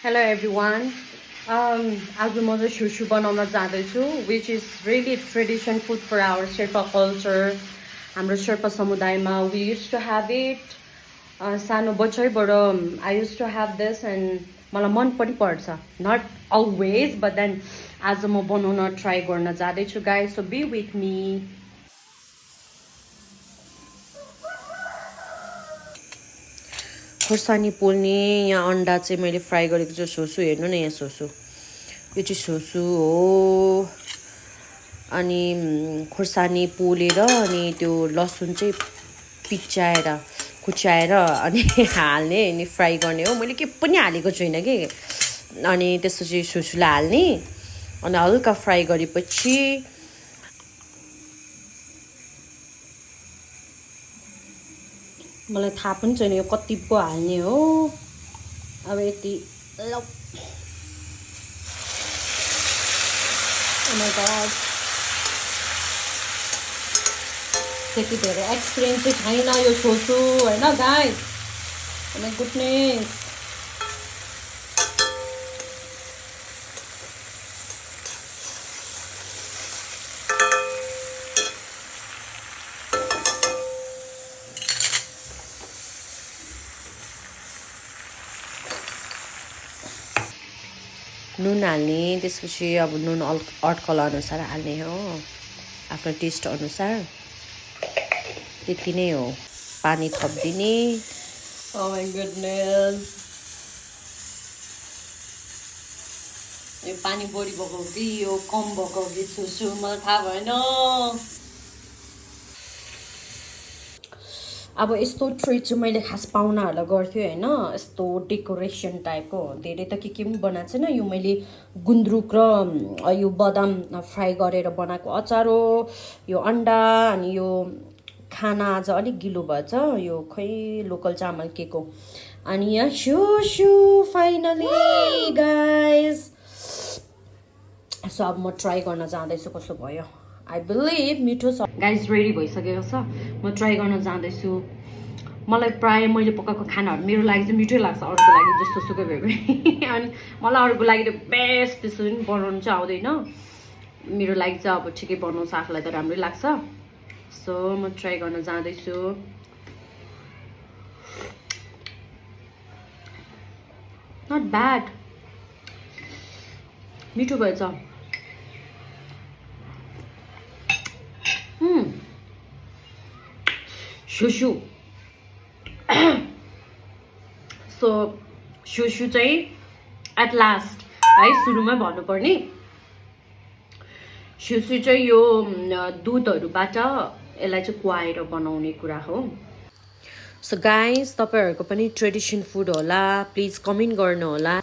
Hello everyone. आज म चाहिँ सुसु बनाउन जाँदैछु which is really tradition food for our Sherpa culture. हाम्रो Sherpa समुदायमा we used to have it. सानो बच्चैबाट I used to have this and मलाई मन पनि पर्छ. Not always but then आज म बनाउन try गर्न जाँदैछु guys, so be with me. खोर्सानी पोल्ने यहाँ अन्डा चाहिँ मैले फ्राई गरेको छु सोसु हेर्नु न यहाँ सोसु यो चाहिँ सोसु हो अनि खोर्सानी पोलेर अनि त्यो लसुन चाहिँ पिच्चाएर कुच्याएर अनि हाल्ने अनि फ्राई गर्ने हो मैले के पनि हालेको छुइनँ के अनि त्यसपछि सोसुलाई हाल्ने अनि हल्का फ्राई गरेपछि मलाई थाहा पनि छैन यो कति पो हाल्ने हो अब यति ल त्यति धेरै एक्सपिरियन्स चाहिँ छैन यो सोसु होइन गाइस माय गुडनेस नुन हाल्ने त्यसपछि अब नुन अड्कल अनुसार हाल्ने हो आफ्नो टेस्ट अनुसार त्यति नै हो पानी थपिदिने ओ माय गुडनेस यो पानी बढी भएको कि यो कम भएको कि सुसु मलाई थाहा भएन अब यस्तो ट्रिट चाहिँ मैले खास पाहुनाहरूलाई गर्थ्यो होइन यस्तो डेकोरेसन टाइपको धेरै त के पनि बनाएको छैन यो मैले गुन्द्रुक र यो बदाम फ्राई गरेर बनाएको अचार हो यो अन्डा अनि यो खाना आज अलिक गिलो भएछ यो खै लोकल चामल के को अनि यहाँ सुसु फाइनली गाइस सो अब म ट्राई गर्न जाँदैछु कस्तो भयो I believe मिठो छ गाइस रेडी भइसकेको छ म ट्राई गर्न जाँदैछु मलाई प्राय मैले पकाएको खानाहरू मेरो लागि चाहिँ मिठै लाग्छ अरूको लागि जस्तो सुकै भए पनि अनि मलाई अरूको लागि त बेस्ट त्यसरी पनि बनाउनु चाहिँ आउँदैन मेरो लागि चाहिँ अब ठिकै बनाउँछ आफूलाई त राम्रै लाग्छ सो म ट्राई गर्न जाँदैछु नट ब्याड मिठो भएछ सुसु सो सुसु चाहिँ एट लास्ट है सुरुमै भन्नुपर्ने सुसु चाहिँ यो दुधहरूबाट यसलाई चाहिँ कुहाएर बनाउने कुरा हो सो गाइस तपाईहरुको पनि ट्रेडिसन फुड होला प्लिज कमेन्ट गर्नु होला